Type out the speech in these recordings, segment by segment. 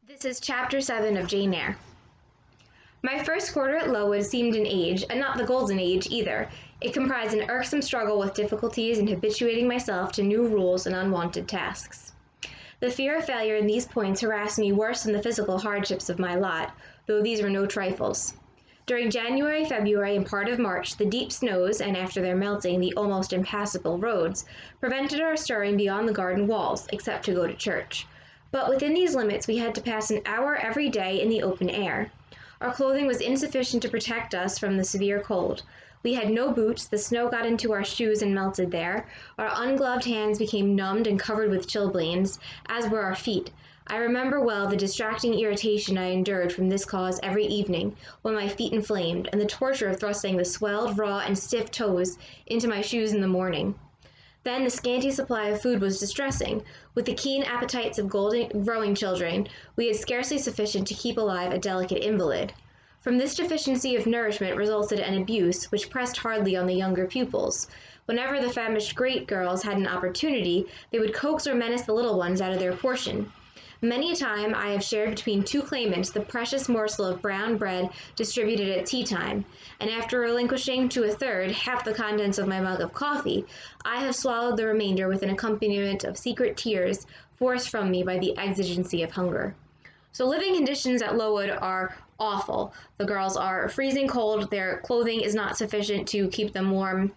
This is Chapter 7 of Jane Eyre. My first quarter at Lowood seemed an age, and not the golden age either. It comprised an irksome struggle with difficulties in habituating myself to new rules and unwonted tasks. The fear of failure in these points harassed me worse than the physical hardships of my lot, though these were no trifles. During January, February, and part of March, the deep snows, and after their melting, the almost impassable roads, prevented our stirring beyond the garden walls, except to go to church. But within these limits we had to pass an hour every day in the open air. Our clothing was insufficient to protect us from the severe cold. We had no boots, the snow got into our shoes and melted there. Our ungloved hands became numbed and covered with chilblains, as were our feet. I remember well the distracting irritation I endured from this cause every evening, when my feet inflamed, and the torture of thrusting the swelled, raw, and stiff toes into my shoes in the morning. Then the scanty supply of food was distressing. With the keen appetites of growing children, we had scarcely sufficient to keep alive a delicate invalid. From this deficiency of nourishment resulted an abuse which pressed hardly on the younger pupils. Whenever the famished great girls had an opportunity, they would coax or menace the little ones out of their portion. Many a time I have shared between two claimants the precious morsel of brown bread distributed at tea time, and after relinquishing to a third half the contents of my mug of coffee, I have swallowed the remainder with an accompaniment of secret tears forced from me by the exigency of hunger. So living conditions at Lowood are awful. The girls are freezing cold, their clothing is not sufficient to keep them warm,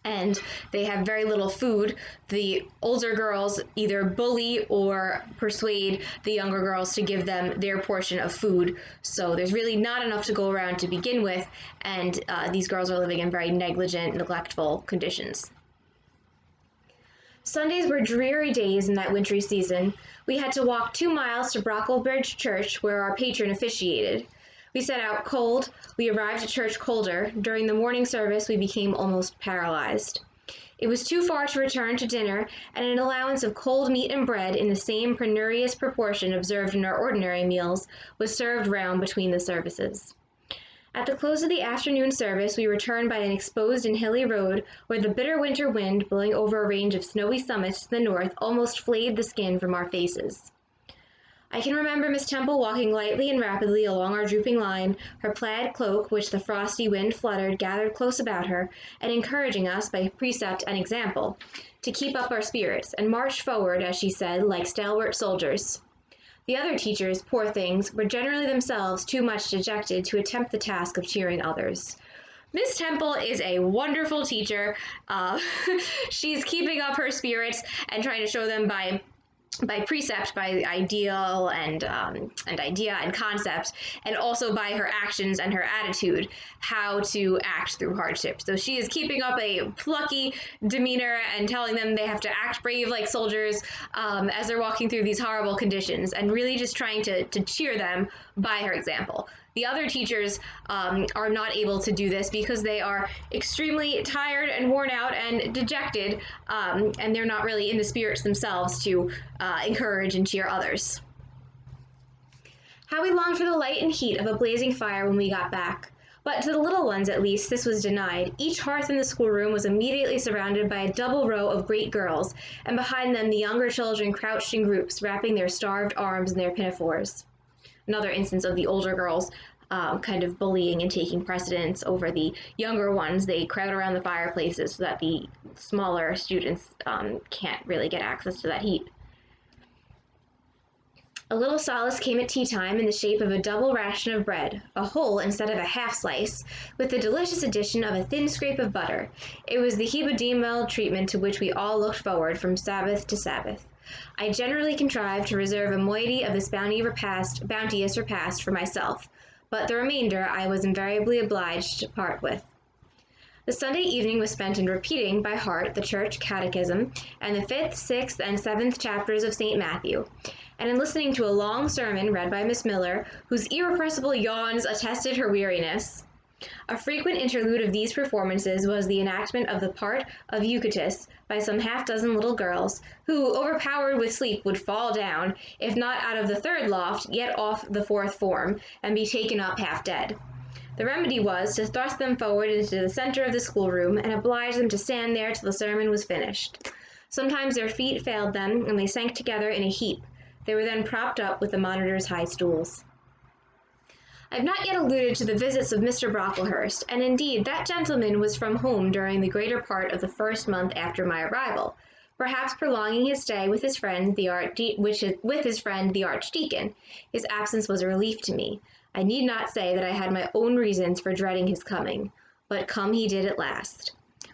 and they have very little food. The older girls either bully or persuade the younger girls to give them their portion of food. So there's really not enough to go around to begin with, and these girls are living in very negligent, neglectful conditions. Sundays were dreary days in that wintry season. We had to walk 2 miles to Brocklebridge Church, where our patron officiated. We set out cold, we arrived at church colder. During the morning service we became almost paralyzed. It was too far to return to dinner, and an allowance of cold meat and bread in the same penurious proportion observed in our ordinary meals was served round between the services. At the close of the afternoon service we returned by an exposed and hilly road where the bitter winter wind, blowing over a range of snowy summits to the north, almost flayed the skin from our faces. I can remember Miss Temple walking lightly and rapidly along our drooping line, her plaid cloak, which the frosty wind fluttered, gathered close about her, and encouraging us, by precept and example, to keep up our spirits, and march forward, as she said, like stalwart soldiers. The other teachers, poor things, were generally themselves too much dejected to attempt the task of cheering others. Miss Temple is a wonderful teacher. She's keeping up her spirits and trying to show them by precept, by ideal and idea and concept, and also by her actions and her attitude, how to act through hardship. So she is keeping up a plucky demeanor and telling them they have to act brave like soldiers as they're walking through these horrible conditions, and really just trying to cheer them by her example. The other teachers are not able to do this because they are extremely tired and worn out and dejected, and they're not really in the spirits themselves to encourage and cheer others. How we longed for the light and heat of a blazing fire when we got back. But to the little ones, at least, this was denied. Each hearth in the schoolroom was immediately surrounded by a double row of great girls, and behind them the younger children crouched in groups, wrapping their starved arms in their pinafores. Another instance of the older girls kind of bullying and taking precedence over the younger ones. They crowd around the fireplaces so that the smaller students can't really get access to that heat. A little solace came at tea time in the shape of a double ration of bread, a whole instead of a half slice, with the delicious addition of a thin scrape of butter. It was the hebdomadal treatment to which we all looked forward from Sabbath to Sabbath. I generally contrived to reserve a moiety of this bounteous repast for myself, but the remainder I was invariably obliged to part with. The Sunday evening was spent in repeating by heart the church catechism and the 5th, 6th, and 7th chapters of St. Matthew, and in listening to a long sermon read by Miss Miller, whose irrepressible yawns attested her weariness. A frequent interlude of these performances was the enactment of the part of Eutychus by some half-dozen little girls, who, overpowered with sleep, would fall down, if not out of the 3rd loft, yet off the 4th form, and be taken up half dead. The remedy was to thrust them forward into the center of the schoolroom, and oblige them to stand there till the sermon was finished. Sometimes their feet failed them, and they sank together in a heap. They were then propped up with the monitor's high stools. I have not yet alluded to the visits of Mr. Brocklehurst, and indeed that gentleman was from home during the greater part of the first month after my arrival, perhaps prolonging his stay with his friend the Archdeacon. His absence was a relief to me. I need not say that I had my own reasons for dreading his coming, but come he did at last.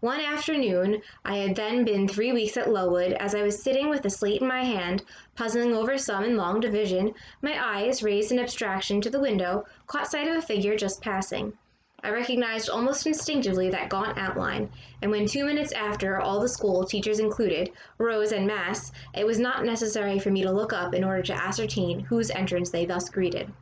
One afternoon, I had then been 3 weeks at Lowood, as I was sitting with a slate in my hand, puzzling over sum in long division, my eyes, raised in abstraction to the window, caught sight of a figure just passing. I recognized almost instinctively that gaunt outline, and when 2 minutes after, all the school, teachers included, rose en masse, it was not necessary for me to look up in order to ascertain whose entrance they thus greeted.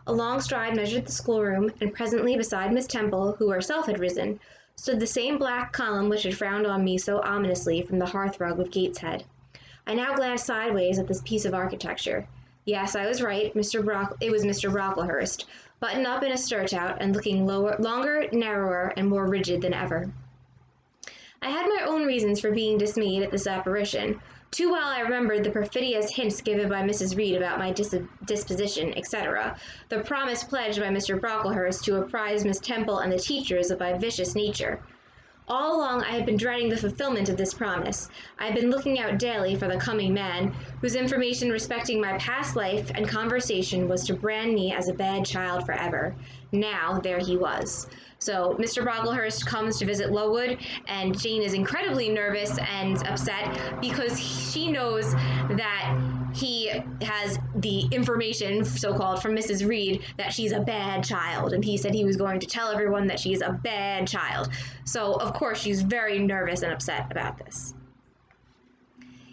A long stride measured the schoolroom, and presently beside Miss Temple, who herself had risen, stood the same black column which had frowned on me so ominously from the hearthrug of Gateshead. I now glanced sideways at this piece of architecture. Yes, I was right. It was Mr. Brocklehurst, buttoned up in a surtout and looking longer, narrower, and more rigid than ever. I had my own reasons for being dismayed at this apparition. Too well I remembered the perfidious hints given by Mrs. Reed about my disposition, etc., the promise pledged by Mr. Brocklehurst to apprise Miss Temple and the teachers of my vicious nature. All along I had been dreading the fulfillment of this promise. I had been looking out daily for the coming man, whose information respecting my past life and conversation was to brand me as a bad child forever. Now there he was. So Mr. Brocklehurst comes to visit Lowood, and Jane is incredibly nervous and upset because she knows that he has the information, so-called, from Mrs. Reed that she's a bad child, and he said he was going to tell everyone that she's a bad child. So, of course, she's very nervous and upset about this.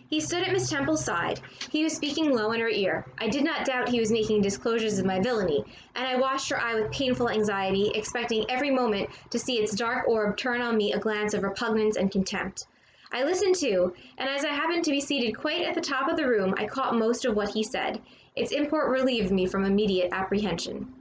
He stood at Miss Temple's side. He was speaking low in her ear. I did not doubt he was making disclosures of my villainy, and I watched her eye with painful anxiety, expecting every moment to see its dark orb turn on me a glance of repugnance and contempt. I listened too, and as I happened to be seated quite at the top of the room, I caught most of what he said. Its import relieved me from immediate apprehension.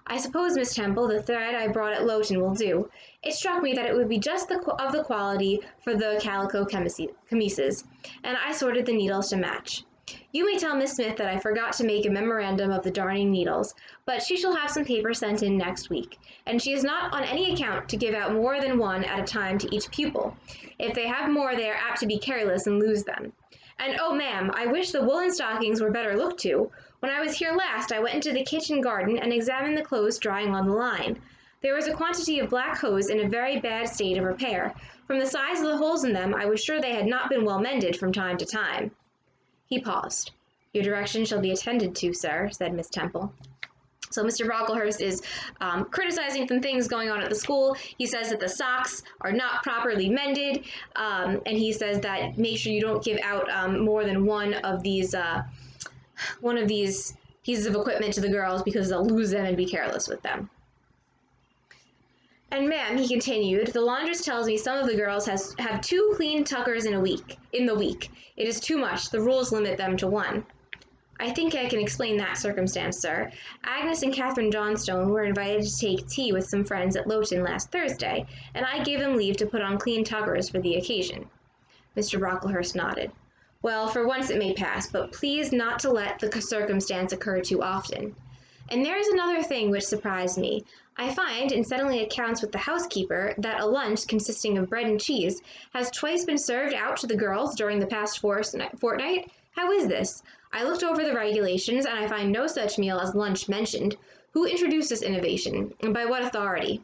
I suppose, Miss Temple, the thread I brought at Lowton will do. It struck me that it would be just of the quality for the calico chemises, and I sorted the needles to match. You may tell Miss Smith that I forgot to make a memorandum of the darning needles, but she shall have some paper sent in next week, and she is not on any account to give out more than one at a time to each pupil. If they have more, they are apt to be careless and lose them. And oh, ma'am, I wish the woolen stockings were better looked to. When I was here last, I went into the kitchen garden and examined the clothes drying on the line. There was a quantity of black hose in a very bad state of repair. From the size of the holes in them, I was sure they had not been well mended from time to time. He paused. Your direction shall be attended to, sir, said Miss Temple. So Mr. Brocklehurst is criticizing some things going on at the school. He says that the socks are not properly mended, and he says that make sure you don't give out more than one of these pieces of equipment to the girls because they'll lose them and be careless with them. And ma'am, he continued, the laundress tells me some of the girls have 2 clean tuckers in the week. It is too much. The rules limit them to 1. I think I can explain that circumstance, sir. Agnes and Catherine Johnstone were invited to take tea with some friends at Lowton last Thursday, and I gave them leave to put on clean tuckers for the occasion. Mr. Brocklehurst nodded. Well, for once it may pass, but please not to let the circumstance occur too often. And there is another thing which surprised me. I find, in settling accounts with the housekeeper, that a lunch consisting of bread and cheese has twice been served out to the girls during the past fortnight. How is this? I looked over the regulations, and I find no such meal as lunch mentioned. Who introduced this innovation, and by what authority?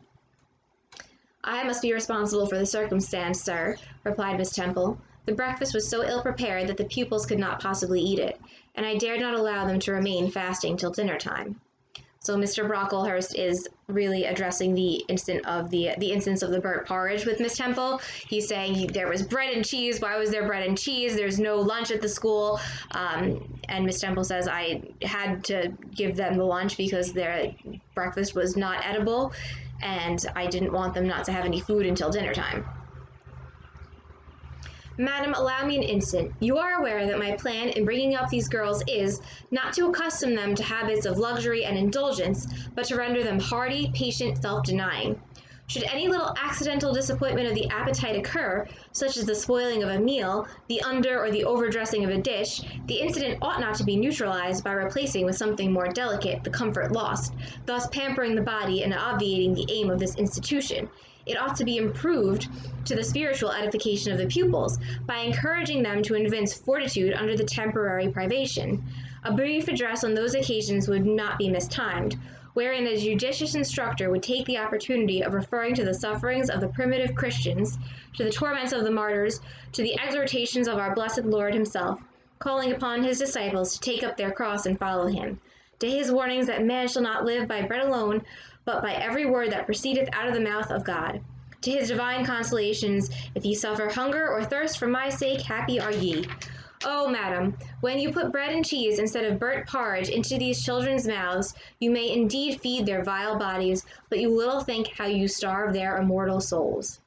I must be responsible for the circumstance, sir, replied Miss Temple. The breakfast was so ill prepared that the pupils could not possibly eat it, and I dared not allow them to remain fasting till dinner time. So Mr. Brocklehurst is really addressing the instance of the burnt porridge with Miss Temple. He's saying there was bread and cheese. Why was there bread and cheese? There's no lunch at the school. And Miss Temple says I had to give them the lunch because their breakfast was not edible, and I didn't want them not to have any food until dinner time. Madam, allow me an instant. You are aware that my plan in bringing up these girls is not to accustom them to habits of luxury and indulgence, but to render them hardy, patient, self-denying. Should any little accidental disappointment of the appetite occur, such as the spoiling of a meal, the under or the overdressing of a dish, the incident ought not to be neutralized by replacing with something more delicate the comfort lost, thus pampering the body and obviating the aim of this institution. It ought to be improved to the spiritual edification of the pupils by encouraging them to evince fortitude under the temporary privation. A brief address on those occasions would not be mistimed, wherein a judicious instructor would take the opportunity of referring to the sufferings of the primitive Christians, to the torments of the martyrs, to the exhortations of our blessed Lord himself, calling upon his disciples to take up their cross and follow him, to his warnings that man shall not live by bread alone, but by every word that proceedeth out of the mouth of God, to his divine consolations, if ye suffer hunger or thirst for my sake, happy are ye. Oh, madam, when you put bread and cheese instead of burnt porridge into these children's mouths, you may indeed feed their vile bodies, but you little think how you starve their immortal souls.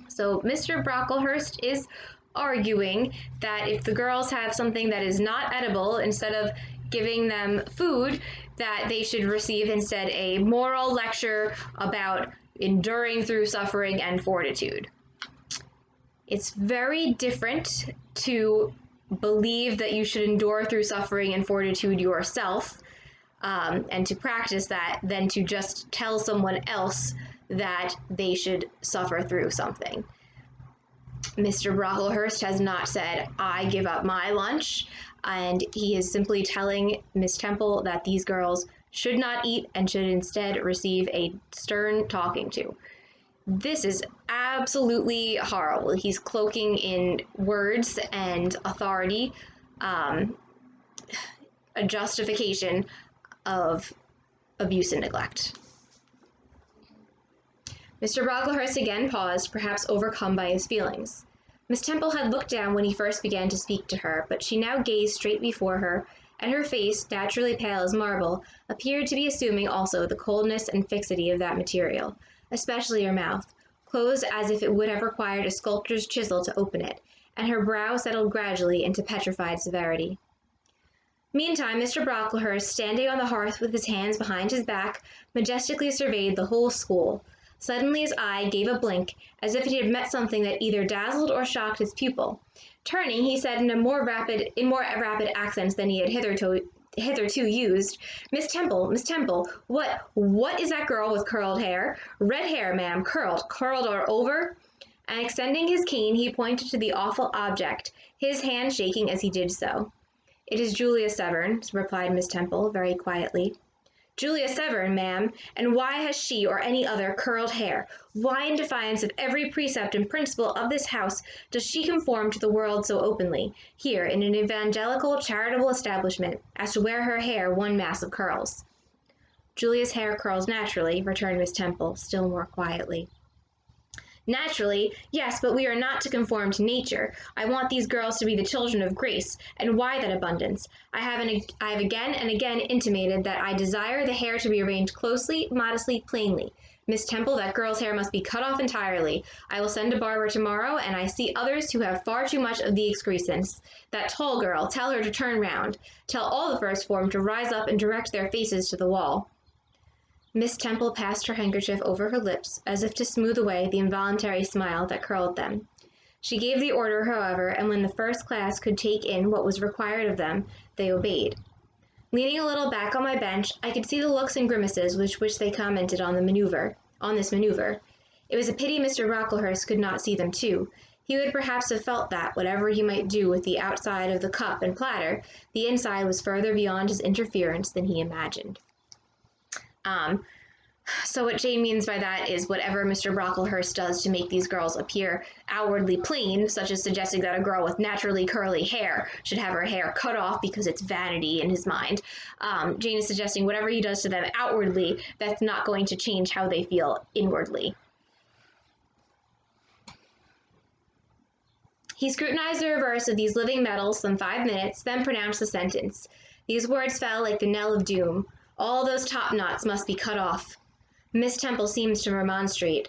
So Mr. Brocklehurst is arguing that if the girls have something that is not edible, instead of giving them food, that they should receive instead a moral lecture about enduring through suffering and fortitude. It's very different to believe that you should endure through suffering and fortitude yourself, and to practice that, than to just tell someone else that they should suffer through something. Mr. Brocklehurst has not said, I give up my lunch, and he is simply telling Miss Temple that these girls should not eat and should instead receive a stern talking to. This is absolutely horrible. He's cloaking in words and authority a justification of abuse and neglect. Mr. Brocklehurst again paused, perhaps overcome by his feelings. Miss Temple had looked down when he first began to speak to her, but she now gazed straight before her, and her face, naturally pale as marble, appeared to be assuming also the coldness and fixity of that material, especially her mouth, closed as if it would have required a sculptor's chisel to open it, and her brow settled gradually into petrified severity. Meantime, Mr. Brocklehurst, standing on the hearth with his hands behind his back, majestically surveyed the whole school. Suddenly his eye gave a blink, as if he had met something that either dazzled or shocked his pupil. Turning, he said in more rapid accents than he had hitherto used, Miss Temple, what is that girl with curled hair? Red hair, ma'am, curled all over? And extending his cane, he pointed to the awful object, his hand shaking as he did so. It is Julia Severn, replied Miss Temple, very quietly. Julia Severn, ma'am, and why has she or any other curled hair? Why, in defiance of every precept and principle of this house, does she conform to the world so openly, here in an evangelical, charitable establishment, as to wear her hair one mass of curls? Julia's hair curls naturally, returned Miss Temple, still more quietly. Naturally, yes, but we are not to conform to nature. I want these girls to be the children of grace, and why that abundance? I have again and again intimated that I desire the hair to be arranged closely, modestly, plainly. Miss Temple, that girl's hair must be cut off entirely. I will send a barber tomorrow, and I see others who have far too much of the excrescence. That tall girl, tell her to turn round. Tell all the first form to rise up and direct their faces to the wall. Miss Temple passed her handkerchief over her lips, as if to smooth away the involuntary smile that curled them. She gave the order, however, and when the first class could take in what was required of them, they obeyed. Leaning a little back on my bench, I could see the looks and grimaces with which they commented on this maneuver. It was a pity Mr. Brocklehurst could not see them too. He would perhaps have felt that, whatever he might do with the outside of the cup and platter, the inside was further beyond his interference than he imagined. So what Jane means by that is whatever Mr. Brocklehurst does to make these girls appear outwardly plain, such as suggesting that a girl with naturally curly hair should have her hair cut off because it's vanity in his mind. Jane is suggesting whatever he does to them outwardly, that's not going to change how they feel inwardly. He scrutinized the reverse of these living metals some 5 minutes, then pronounced the sentence. These words fell like the knell of doom. All those top knots must be cut off. Miss Temple seems to remonstrate.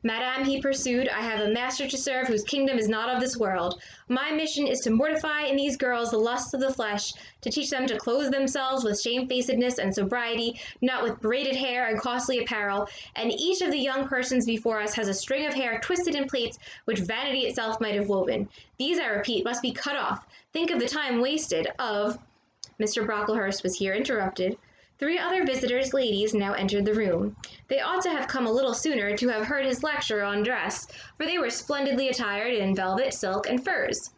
Madame, he pursued, I have a master to serve whose kingdom is not of this world. My mission is to mortify in these girls the lusts of the flesh, to teach them to clothe themselves with shamefacedness and sobriety, not with braided hair and costly apparel. And each of the young persons before us has a string of hair twisted in plaits which vanity itself might have woven. These, I repeat, must be cut off. Think of the time wasted of... Mr. Brocklehurst was here interrupted. 3 other visitors, ladies, now entered the room. They ought to have come a little sooner to have heard his lecture on dress, for they were splendidly attired in velvet, silk, and furs.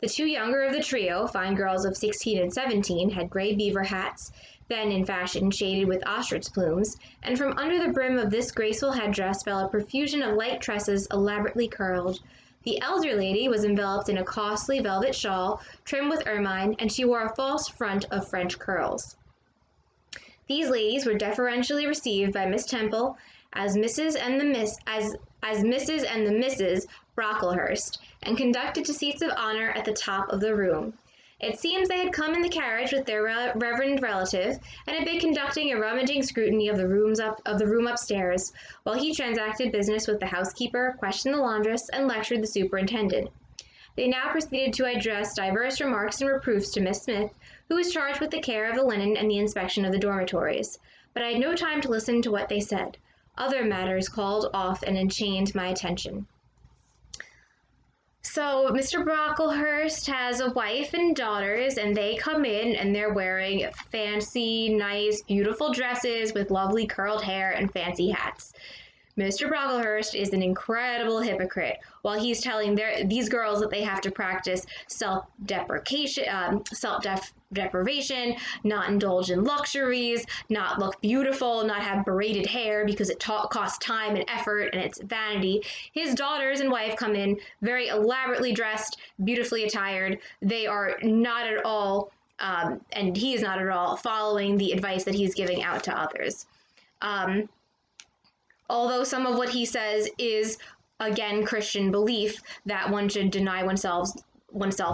The 2 younger of the trio, fine girls of 16 and 17, had gray beaver hats, then in fashion, shaded with ostrich plumes, and from under the brim of this graceful headdress fell a profusion of light tresses elaborately curled. The elder lady was enveloped in a costly velvet shawl, trimmed with ermine, and she wore a false front of French curls. These ladies were deferentially received by Miss Temple as Mrs. and the Misses Brocklehurst, and conducted to seats of honor at the top of the room. It seems they had come in the carriage with their reverend relative, and had been conducting a rummaging scrutiny of the room upstairs, while he transacted business with the housekeeper, questioned the laundress, and lectured the superintendent. They now proceeded to address divers remarks and reproofs to Miss Smith, who was charged with the care of the linen and the inspection of the dormitories. But I had no time to listen to what they said. Other matters called off and enchained my attention. So Mr. Brocklehurst has a wife and daughters, and they come in and they're wearing fancy, nice, beautiful dresses with lovely curled hair and fancy hats. Mr. Brocklehurst is an incredible hypocrite. While he's telling these girls that they have to practice self-deprivation, not indulge in luxuries, not look beautiful, not have braided hair because it costs time and effort and it's vanity. His daughters and wife come in very elaborately dressed, beautifully attired. They are not at all, and he is not at all, following the advice that he's giving out to others. Although some of what he says is, again, Christian belief that one should deny oneself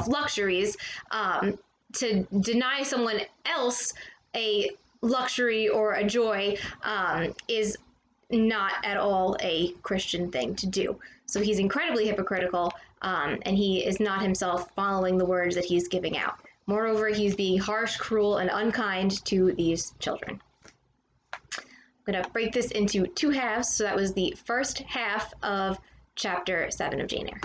luxuries, to deny someone else a luxury or a joy is not at all a Christian thing to do. So he's incredibly hypocritical, and he is not himself following the words that he's giving out. Moreover, he's being harsh, cruel, and unkind to these children. I'm going to break this into 2 halves, so that was the first half of Chapter 7 of Jane Eyre.